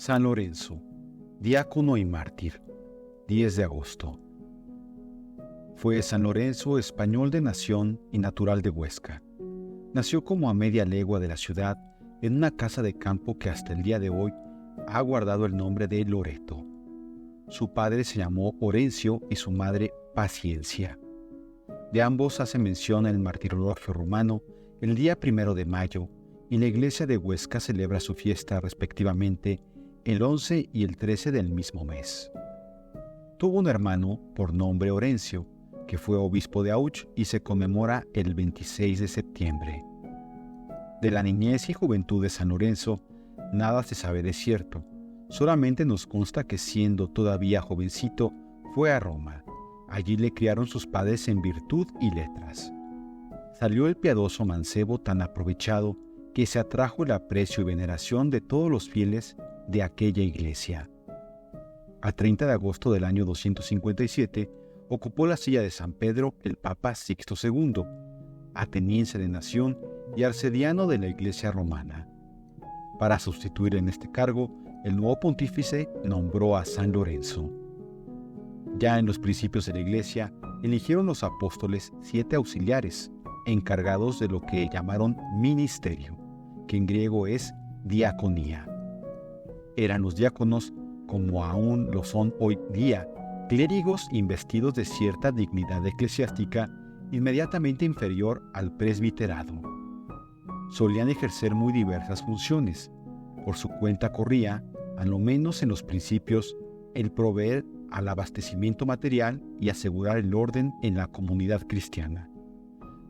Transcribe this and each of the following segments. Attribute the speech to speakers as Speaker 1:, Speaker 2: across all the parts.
Speaker 1: San Lorenzo, diácono y mártir, 10 de agosto. Fue San Lorenzo español de nación y natural de Huesca. Nació como a media legua de la ciudad, en una casa de campo que hasta el día de hoy ha guardado el nombre de Loreto. Su padre se llamó Orencio y su madre Paciencia. De ambos hace mención el martirologio romano el día 1 de mayo, y la iglesia de Huesca celebra su fiesta respectivamente el 11 y el 13 del mismo mes. Tuvo un hermano por nombre Orencio, que fue obispo de Auch y se conmemora el 26 de septiembre. De la niñez y juventud de San Lorenzo, nada se sabe de cierto. Solamente nos consta que siendo todavía jovencito, fue a Roma. Allí le criaron sus padres en virtud y letras. Salió el piadoso mancebo tan aprovechado que se atrajo el aprecio y veneración de todos los fieles de aquella iglesia. A 30 de agosto del año 257, ocupó la silla de San Pedro el Papa Sixto II, ateniense de nación y arcediano de la iglesia romana. Para sustituir en este cargo, el nuevo pontífice nombró a San Lorenzo. Ya en los principios de la iglesia, eligieron los apóstoles 7 auxiliares, encargados de lo que llamaron ministerio, que en griego es diaconía. Eran los diáconos, como aún lo son hoy día, clérigos investidos de cierta dignidad eclesiástica inmediatamente inferior al presbiterado. Solían ejercer muy diversas funciones. Por su cuenta corría, a lo menos en los principios, el proveer al abastecimiento material y asegurar el orden en la comunidad cristiana.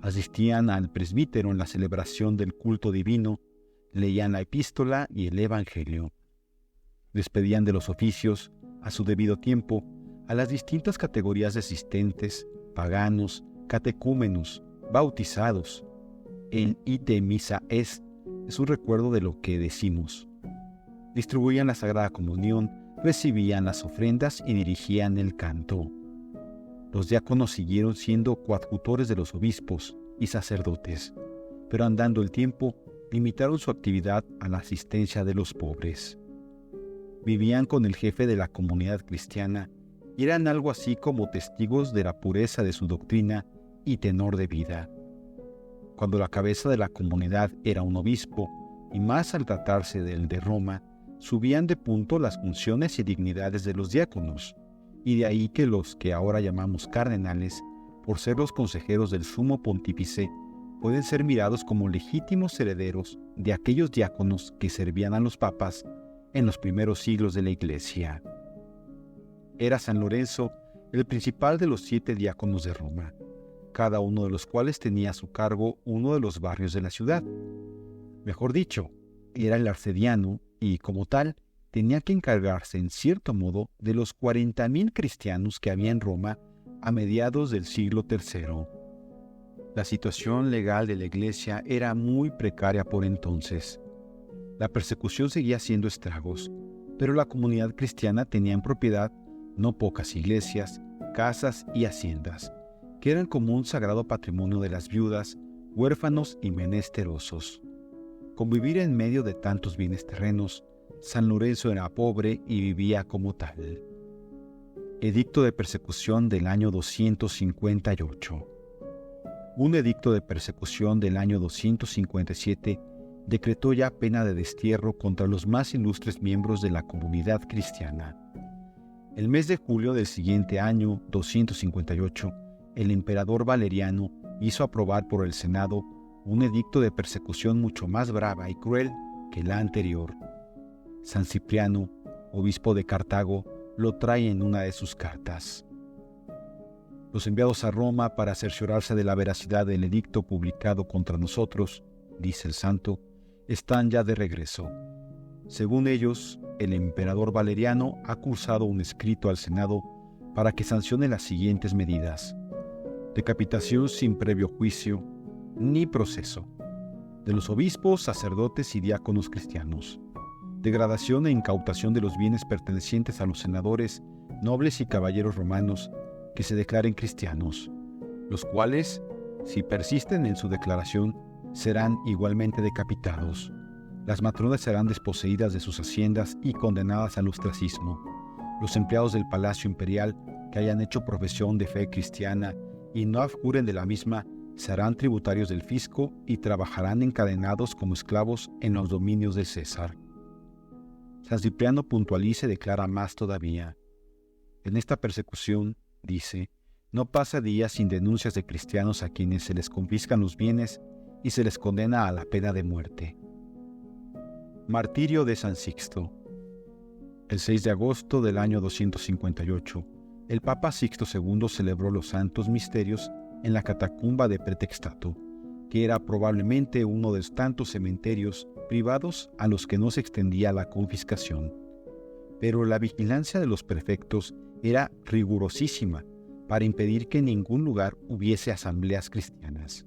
Speaker 1: Asistían al presbítero en la celebración del culto divino, leían la epístola y el evangelio. Despedían de los oficios, a su debido tiempo, a las distintas categorías de asistentes, paganos, catecúmenos, bautizados. El ite missa es un recuerdo de lo que decimos. Distribuían la Sagrada Comunión, recibían las ofrendas y dirigían el canto. Los diáconos siguieron siendo coadjutores de los obispos y sacerdotes, pero andando el tiempo, limitaron su actividad a la asistencia de los pobres. Vivían con el jefe de la comunidad cristiana y eran algo así como testigos de la pureza de su doctrina y tenor de vida. Cuando la cabeza de la comunidad era un obispo, y más al tratarse del de Roma, subían de punto las funciones y dignidades de los diáconos, y de ahí que los que ahora llamamos cardenales, por ser los consejeros del sumo pontífice, pueden ser mirados como legítimos herederos de aquellos diáconos que servían a los papas en los primeros siglos de la Iglesia. Era San Lorenzo el principal de los 7 diáconos de Roma, cada uno de los cuales tenía a su cargo uno de los barrios de la ciudad. Mejor dicho, era el arcediano y, como tal, tenía que encargarse en cierto modo de los 40.000 cristianos que había en Roma a mediados del siglo III. La situación legal de la iglesia era muy precaria por entonces. La persecución seguía haciendo estragos, pero la comunidad cristiana tenía en propiedad no pocas iglesias, casas y haciendas, que eran como un sagrado patrimonio de las viudas, huérfanos y menesterosos. Convivir en medio de tantos bienes terrenos, San Lorenzo era pobre y vivía como tal. Edicto de persecución del año 258. Un edicto de persecución del año 257 decretó ya pena de destierro contra los más ilustres miembros de la comunidad cristiana. El mes de julio del siguiente año, 258, el emperador Valeriano hizo aprobar por el Senado un edicto de persecución mucho más brava y cruel que la anterior. San Cipriano, obispo de Cartago, lo trae en una de sus cartas. Los enviados a Roma para cerciorarse de la veracidad del edicto publicado contra nosotros, dice el santo, están ya de regreso. Según ellos, el emperador Valeriano ha cursado un escrito al Senado para que sancione las siguientes medidas: decapitación sin previo juicio ni proceso de los obispos, sacerdotes y diáconos cristianos, degradación e incautación de los bienes pertenecientes a los senadores, nobles y caballeros romanos que se declaren cristianos, los cuales, si persisten en su declaración, serán igualmente decapitados, Las matronas serán desposeídas de sus haciendas y condenadas al ostracismo. Los empleados del palacio imperial que hayan hecho profesión de fe cristiana y no abjuren de la misma serán tributarios del fisco y trabajarán encadenados como esclavos en los dominios de César. San Cipriano puntualiza y declara más todavía. En esta persecución, dice, no pasa día sin denuncias de cristianos a quienes se les confiscan los bienes y se les condena a la pena de muerte. Martirio de San Sixto. El 6 de agosto del año 258, el Papa Sixto II celebró los santos misterios en la catacumba de Pretextato, que era probablemente uno de los tantos cementerios privados a los que no se extendía la confiscación. Pero la vigilancia de los prefectos era rigurosísima para impedir que en ningún lugar hubiese asambleas cristianas.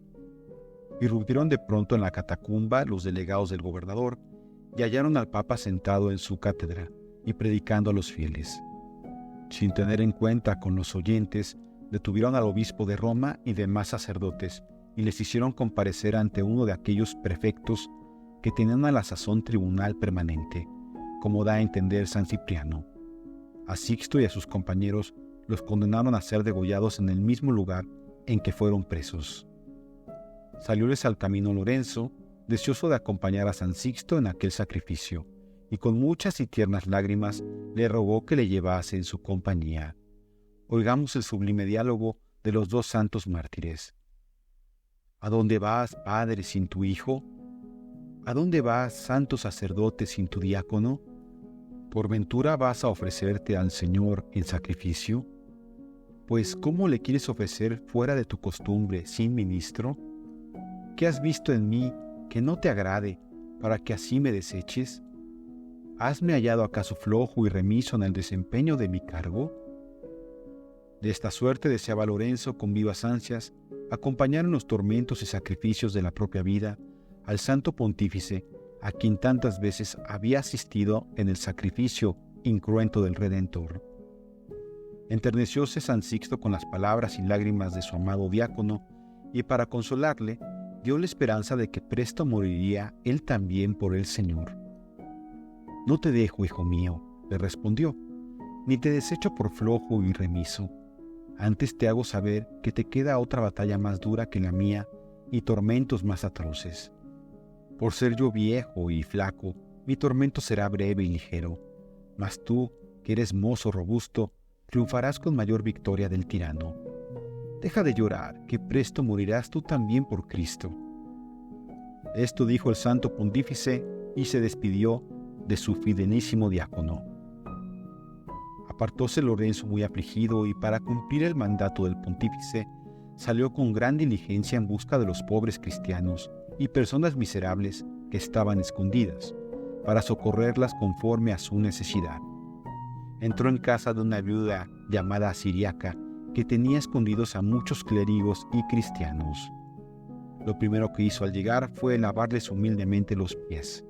Speaker 1: Irrumpieron de pronto en la catacumba los delegados del gobernador y hallaron al Papa sentado en su cátedra y predicando a los fieles. Sin tener en cuenta con los oyentes, detuvieron al obispo de Roma y demás sacerdotes y les hicieron comparecer ante uno de aquellos prefectos que tenían a la sazón tribunal permanente, como da a entender San Cipriano. A Sixto y a sus compañeros los condenaron a ser degollados en el mismo lugar en que fueron presos. Salióles al camino Lorenzo, deseoso de acompañar a San Sixto en aquel sacrificio, y con muchas y tiernas lágrimas le rogó que le llevase en su compañía. Oigamos el sublime diálogo de los dos santos mártires. ¿A dónde vas, Padre, sin tu Hijo? ¿A dónde vas, santo sacerdote, sin tu diácono? ¿Por ventura vas a ofrecerte al Señor en sacrificio? Pues, ¿cómo le quieres ofrecer fuera de tu costumbre, sin ministro? ¿Qué has visto en mí que no te agrade, para que así me deseches? ¿Hasme hallado acaso flojo y remiso en el desempeño de mi cargo? De esta suerte deseaba Lorenzo con vivas ansias acompañar en los tormentos y sacrificios de la propia vida al santo pontífice a quien tantas veces había asistido en el sacrificio incruento del Redentor. Enternecióse San Sixto con las palabras y lágrimas de su amado diácono y para consolarle dio la esperanza de que presto moriría él también por el Señor. «No te dejo, hijo mío», le respondió, «ni te desecho por flojo y remiso. Antes te hago saber que te queda otra batalla más dura que la mía y tormentos más atroces. Por ser yo viejo y flaco, mi tormento será breve y ligero, mas tú, que eres mozo robusto, triunfarás con mayor victoria del tirano. Deja de llorar, que presto morirás tú también por Cristo». Esto dijo el santo pontífice y se despidió de su fidelísimo diácono. Apartóse Lorenzo muy afligido y para cumplir el mandato del pontífice salió con gran diligencia en busca de los pobres cristianos y personas miserables que estaban escondidas, para socorrerlas conforme a su necesidad. Entró en casa de una viuda llamada Siriaca, que tenía escondidos a muchos clérigos y cristianos. Lo primero que hizo al llegar fue lavarles humildemente los pies.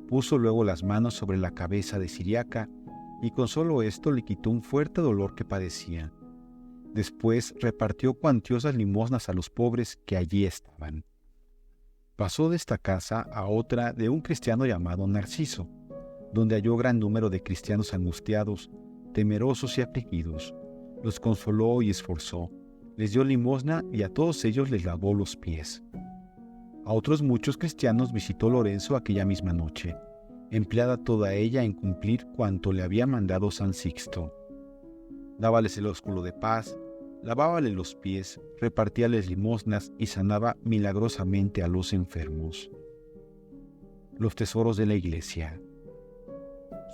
Speaker 1: Puso luego las manos sobre la cabeza de Siriaca y con solo esto le quitó un fuerte dolor que padecía. Después repartió cuantiosas limosnas a los pobres que allí estaban. Pasó de esta casa a otra de un cristiano llamado Narciso, donde halló gran número de cristianos angustiados, temerosos y afligidos. Los consoló y esforzó, les dio limosna y a todos ellos les lavó los pies. A otros muchos cristianos visitó Lorenzo aquella misma noche, empleada toda ella en cumplir cuanto le había mandado San Sixto. Dábales el ósculo de paz, lavábales los pies, repartíales limosnas y sanaba milagrosamente a los enfermos. Los tesoros de la Iglesia.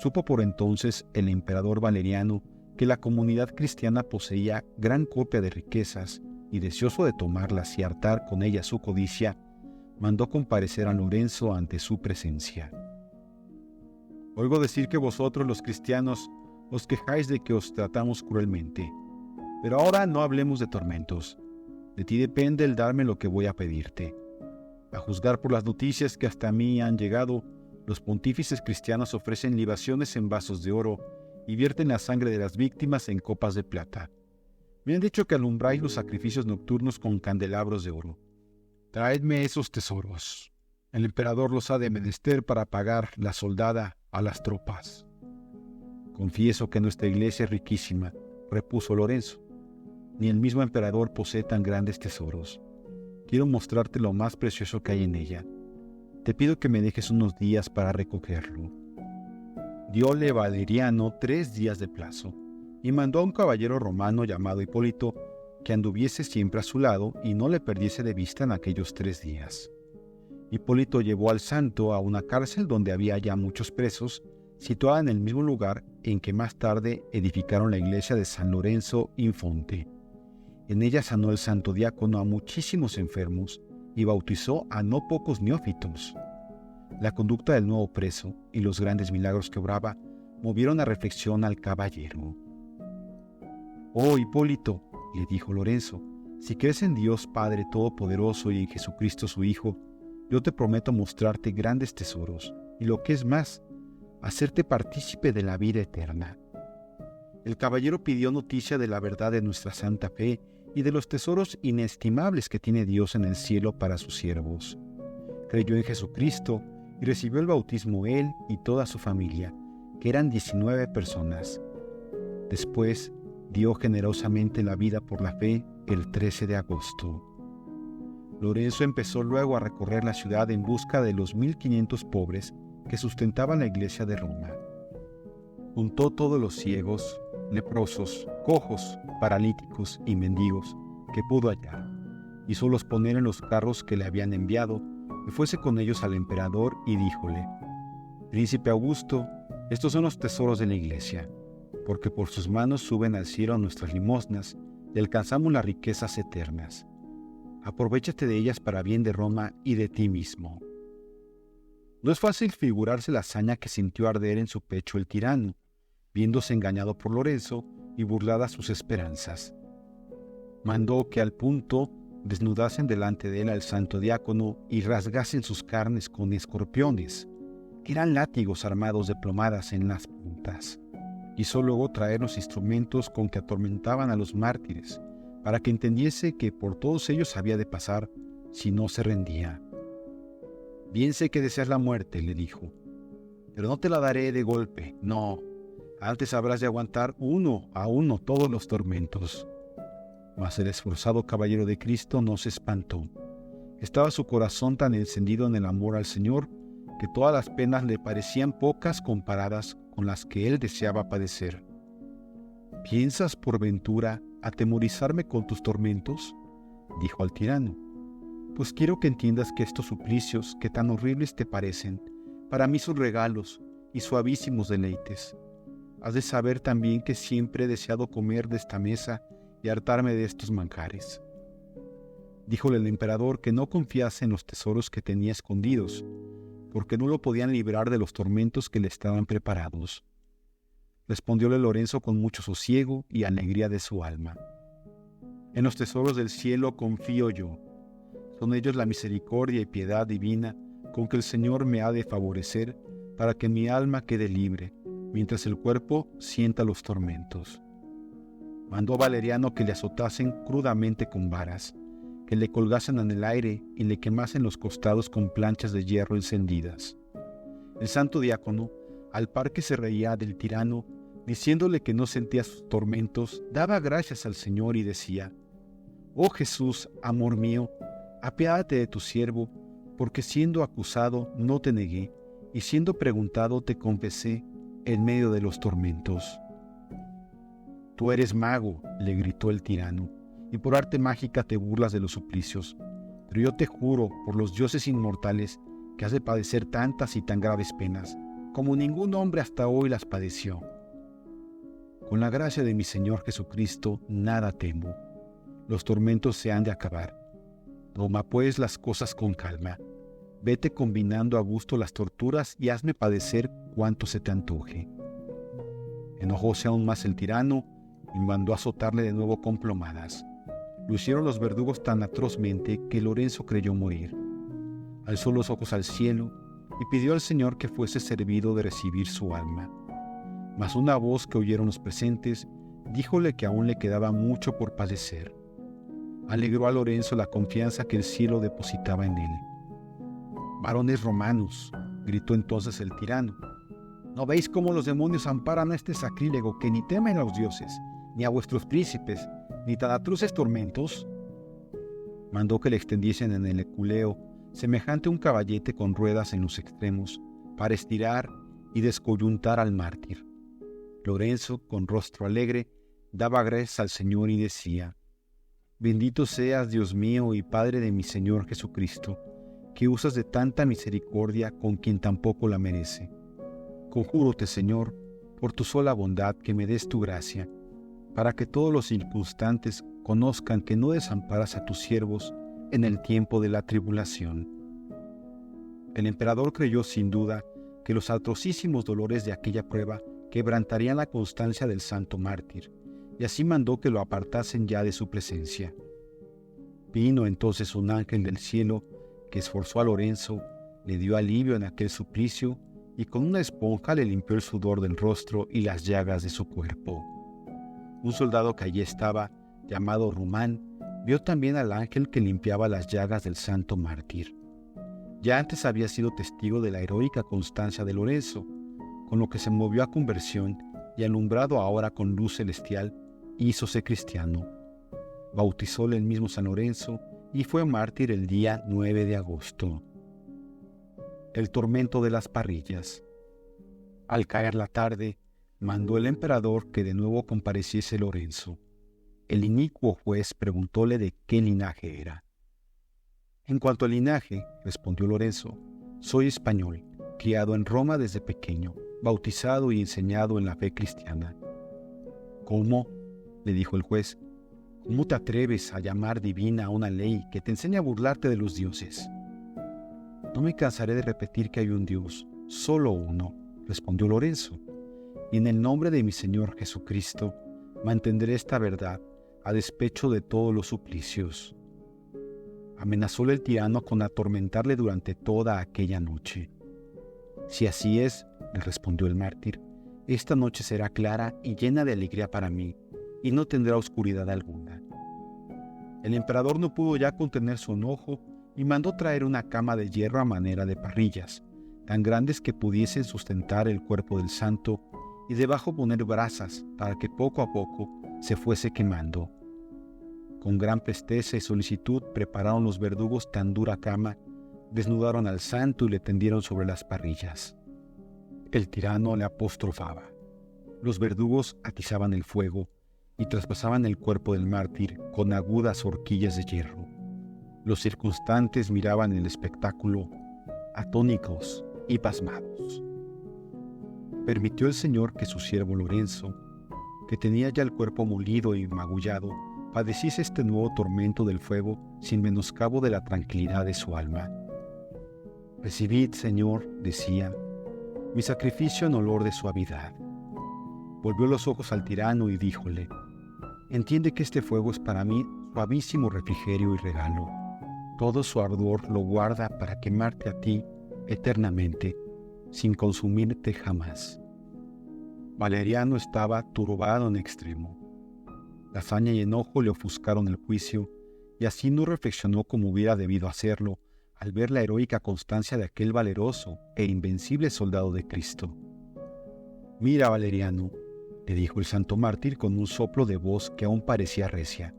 Speaker 1: Supo por entonces el emperador Valeriano que la comunidad cristiana poseía gran copia de riquezas y deseoso de tomarlas y hartar con ellas su codicia, mandó comparecer a Lorenzo ante su presencia. «Oigo decir que vosotros los cristianos os quejáis de que os tratamos cruelmente. Pero ahora no hablemos de tormentos. De ti depende el darme lo que voy a pedirte. A juzgar por las noticias que hasta mí han llegado, los pontífices cristianos ofrecen libaciones en vasos de oro y vierten la sangre de las víctimas en copas de plata. Me han dicho que alumbráis los sacrificios nocturnos con candelabros de oro. Traedme esos tesoros». El emperador los ha de menester para pagar la soldada a las tropas. Confieso que nuestra iglesia es riquísima, repuso Lorenzo. Ni el mismo emperador posee tan grandes tesoros. Quiero mostrarte lo más precioso que hay en ella. Te pido que me dejes unos días para recogerlo. Diole Valeriano 3 días de plazo, y mandó a un caballero romano llamado Hipólito que anduviese siempre a su lado y no le perdiese de vista en aquellos 3 días. Hipólito llevó al santo a una cárcel donde había ya muchos presos, situada en el mismo lugar en que más tarde edificaron la iglesia de San Lorenzo in Fonte. En ella sanó el santo diácono a muchísimos enfermos y bautizó a no pocos neófitos. La conducta del nuevo preso y los grandes milagros que obraba movieron a reflexión al caballero. «Oh, Hipólito», le dijo Lorenzo, «si crees en Dios Padre Todopoderoso y en Jesucristo su Hijo, yo te prometo mostrarte grandes tesoros y, lo que es más, hacerte partícipe de la vida eterna». El caballero pidió noticia de la verdad de nuestra santa fe y de los tesoros inestimables que tiene Dios en el cielo para sus siervos. Creyó en Jesucristo y recibió el bautismo él y toda su familia, que eran 19 personas. Después dio generosamente la vida por la fe el 13 de agosto. Lorenzo empezó luego a recorrer la ciudad en busca de los 1500 pobres que sustentaban la iglesia de Roma. Juntó todos los ciegos, leprosos, cojos, paralíticos y mendigos que pudo hallar. Hízolos poner en los carros que le habían enviado y fuese con ellos al emperador y díjole: «Príncipe Augusto, estos son los tesoros de la iglesia, porque por sus manos suben al cielo nuestras limosnas y alcanzamos las riquezas eternas. Aprovéchate de ellas para bien de Roma y de ti mismo». No es fácil figurarse la hazaña que sintió arder en su pecho el tirano, viéndose engañado por Lorenzo y burladas sus esperanzas. Mandó que al punto desnudasen delante de él al santo diácono y rasgasen sus carnes con escorpiones, que eran látigos armados de plomadas en las puntas. Quiso luego traer los instrumentos con que atormentaban a los mártires, para que entendiese que por todos ellos había de pasar si no se rendía. «Bien sé que deseas la muerte», le dijo, «pero no te la daré de golpe, no. Antes habrás de aguantar uno a uno todos los tormentos». Mas el esforzado caballero de Cristo no se espantó. Estaba su corazón tan encendido en el amor al Señor que todas las penas le parecían pocas comparadas con las que él deseaba padecer. «¿Piensas, por ventura, atemorizarme con tus tormentos?», dijo al tirano. «Pues quiero que entiendas que estos suplicios, que tan horribles te parecen, para mí son regalos y suavísimos deleites. Has de saber también que siempre he deseado comer de esta mesa y hartarme de estos manjares». Díjole el emperador que no confiase en los tesoros que tenía escondidos, porque no lo podían librar de los tormentos que le estaban preparados. Respondióle Lorenzo con mucho sosiego y alegría de su alma: «En los tesoros del cielo confío yo. Son ellos la misericordia y piedad divina con que el Señor me ha de favorecer para que mi alma quede libre, mientras el cuerpo sienta los tormentos». Mandó a Valeriano que le azotasen crudamente con varas, que le colgasen en el aire y le quemasen los costados con planchas de hierro encendidas. El santo diácono, al par que se reía del tirano, diciéndole que no sentía sus tormentos, daba gracias al Señor y decía: «Oh Jesús, amor mío, apiádate de tu siervo, porque siendo acusado no te negué, y siendo preguntado te confesé en medio de los tormentos». «Tú eres mago», le gritó el tirano, «y por arte mágica te burlas de los suplicios, pero yo te juro por los dioses inmortales que has de padecer tantas y tan graves penas, como ningún hombre hasta hoy las padeció. Con la gracia de mi Señor Jesucristo nada temo. Los tormentos se han de acabar. Toma pues las cosas con calma. Vete combinando a gusto las torturas y hazme padecer cuanto se te antoje». Enojóse aún más el tirano y mandó azotarle de nuevo con plomadas. Lo hicieron los verdugos tan atrozmente que Lorenzo creyó morir. Alzó los ojos al cielo y pidió al Señor que fuese servido de recibir su alma. Mas una voz que oyeron los presentes díjole que aún le quedaba mucho por padecer. Alegró a Lorenzo la confianza que el cielo depositaba en él. «Varones romanos», gritó entonces el tirano, ¿no veis cómo los demonios amparan a este sacrílego que ni temen a los dioses, ni a vuestros príncipes, ni tan atroces tormentos? Mandó que le extendiesen en el Eculeo semejante a un caballete con ruedas en los extremos, para estirar y descoyuntar al mártir. Lorenzo, con rostro alegre, daba gracias al Señor y decía: «Bendito seas, Dios mío y Padre de mi Señor Jesucristo, que usas de tanta misericordia con quien tampoco la merece. Conjúrote, Señor, por tu sola bondad, que me des tu gracia, para que todos los circunstantes conozcan que no desamparas a tus siervos en el tiempo de la tribulación». El emperador creyó sin duda que los atrocísimos dolores de aquella prueba quebrantarían la constancia del santo mártir, y así mandó que lo apartasen ya de su presencia. Vino entonces un ángel del cielo que esforzó a Lorenzo, le dio alivio en aquel suplicio, y con una esponja le limpió el sudor del rostro y las llagas de su cuerpo. Un soldado que allí estaba, llamado Rumán, vio también al ángel que limpiaba las llagas del santo mártir. Ya antes había sido testigo de la heroica constancia de Lorenzo, con lo que se movió a conversión y, alumbrado ahora con luz celestial, hízose cristiano. Bautizóle el mismo San Lorenzo y fue mártir el día 9 de agosto. El tormento de las parrillas. Al caer la tarde, mandó el emperador que de nuevo compareciese Lorenzo. El inicuo juez preguntóle de qué linaje era. «En cuanto al linaje», respondió Lorenzo, «soy español, criado en Roma desde pequeño, bautizado y enseñado en la fe cristiana». «¿Cómo?», le dijo el juez. «¿Cómo te atreves a llamar divina a una ley que te enseña a burlarte de los dioses?». «No me cansaré de repetir que hay un Dios, solo uno», respondió Lorenzo, «y en el nombre de mi Señor Jesucristo mantendré esta verdad a despecho de todos los suplicios». Amenazóle el tirano con atormentarle durante toda aquella noche. «Si así es», le respondió el mártir, «esta noche será clara y llena de alegría para mí, y no tendrá oscuridad alguna». El emperador no pudo ya contener su enojo y mandó traer una cama de hierro a manera de parrillas, tan grandes que pudiesen sustentar el cuerpo del santo, y debajo poner brasas para que poco a poco se fuese quemando. Con gran presteza y solicitud prepararon los verdugos tan dura cama, desnudaron al santo y le tendieron sobre las parrillas. El tirano le apostrofaba. Los verdugos atizaban el fuego y traspasaban el cuerpo del mártir con agudas horquillas de hierro. Los circunstantes miraban el espectáculo atónitos y pasmados. Permitió el Señor que su siervo Lorenzo, que tenía ya el cuerpo molido y magullado, padeciese este nuevo tormento del fuego sin menoscabo de la tranquilidad de su alma. «Recibid, Señor», decía, «mi sacrificio en olor de suavidad». Volvió los ojos al tirano y díjole: «Entiende que este fuego es para mí suavísimo refrigerio y regalo. Todo su ardor lo guarda para quemarte a ti eternamente, sin consumirte jamás». Valeriano estaba turbado en extremo. La hazaña y enojo le ofuscaron el juicio, y así no reflexionó como hubiera debido hacerlo al ver la heroica constancia de aquel valeroso e invencible soldado de Cristo. «Mira, Valeriano», le dijo el santo mártir con un soplo de voz que aún parecía recia,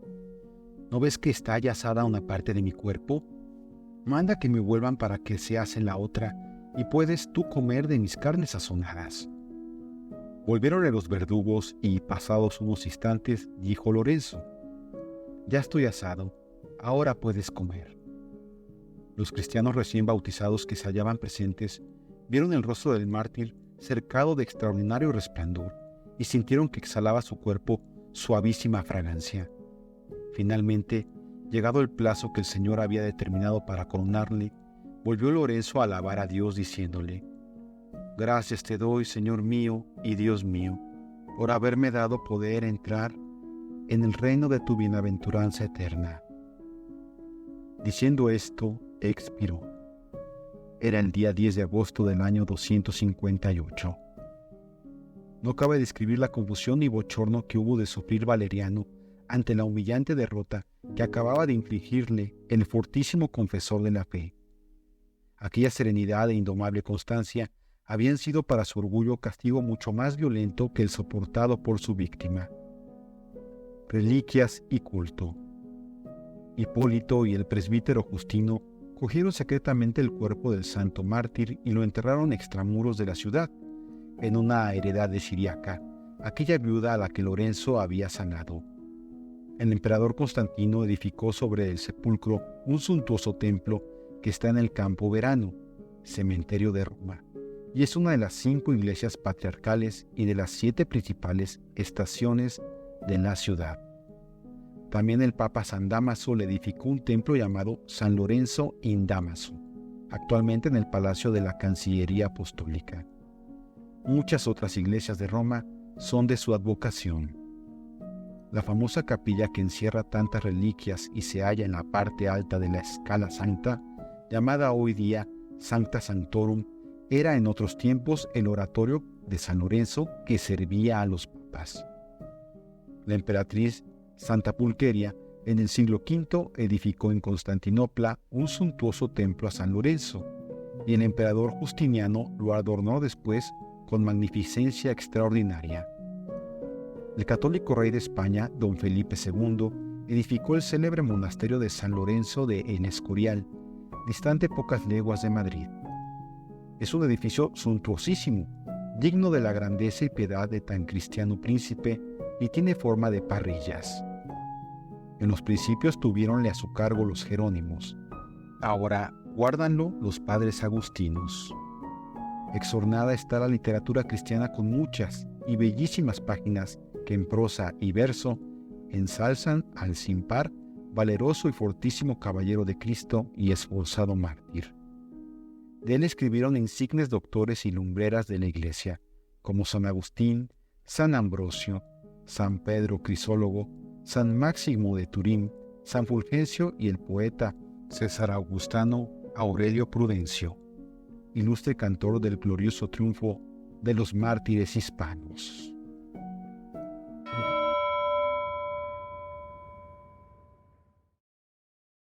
Speaker 1: «¿no ves que está ya asada una parte de mi cuerpo? Manda que me vuelvan para que se ase la otra, y puedes tú comer de mis carnes sazonadas». Volvieronle los verdugos y, pasados unos instantes, dijo Lorenzo: «Ya estoy asado, ahora puedes comer». Los cristianos recién bautizados que se hallaban presentes vieron el rostro del mártir cercado de extraordinario resplandor y sintieron que exhalaba su cuerpo suavísima fragancia. Finalmente, llegado el plazo que el Señor había determinado para coronarle, volvió Lorenzo a alabar a Dios diciéndole: «Gracias te doy, Señor mío y Dios mío, por haberme dado poder entrar en el reino de tu bienaventuranza eterna». Diciendo esto, expiró. Era el día 10 de agosto del año 258. No cabe describir la confusión y bochorno que hubo de sufrir Valeriano ante la humillante derrota que acababa de infligirle el fortísimo confesor de la fe. Aquella serenidad e indomable constancia habían sido para su orgullo castigo mucho más violento que el soportado por su víctima. Reliquias y culto. Hipólito y el presbítero Justino cogieron secretamente el cuerpo del santo mártir y lo enterraron extramuros de la ciudad, en una heredad de Siriaca, aquella viuda a la que Lorenzo había sanado. El emperador Constantino edificó sobre el sepulcro un suntuoso templo que está en el Campo Verano, cementerio de Roma, y es una de las 5 iglesias patriarcales y de las 7 principales estaciones de la ciudad. También el Papa San Dámaso le edificó un templo llamado San Lorenzo in Damaso, actualmente en el Palacio de la Cancillería Apostólica. Muchas otras iglesias de Roma son de su advocación. La famosa capilla que encierra tantas reliquias y se halla en la parte alta de la Scala Sancta, llamada hoy día Sancta Sanctorum, era en otros tiempos el oratorio de San Lorenzo que servía a los papas. La emperatriz Santa Pulqueria en el siglo V edificó en Constantinopla un suntuoso templo a San Lorenzo, y el emperador Justiniano lo adornó después con magnificencia extraordinaria. El católico rey de España, don Felipe II, edificó el célebre monasterio de San Lorenzo de El Escorial, distante pocas leguas de Madrid. Es un edificio suntuosísimo, digno de la grandeza y piedad de tan cristiano príncipe, y tiene forma de parrillas. En los principios tuvíeronle a su cargo los jerónimos. Ahora guárdanlo los padres agustinos. Exornada está la literatura cristiana con muchas y bellísimas páginas que en prosa y verso ensalzan al sin par, valeroso y fortísimo caballero de Cristo y esforzado mártir. De él escribieron insignes doctores y lumbreras de la Iglesia, como San Agustín, San Ambrosio, San Pedro Crisólogo, San Máximo de Turín, San Fulgencio y el poeta César Augustano Aurelio Prudencio, ilustre cantor del glorioso triunfo de los mártires hispanos.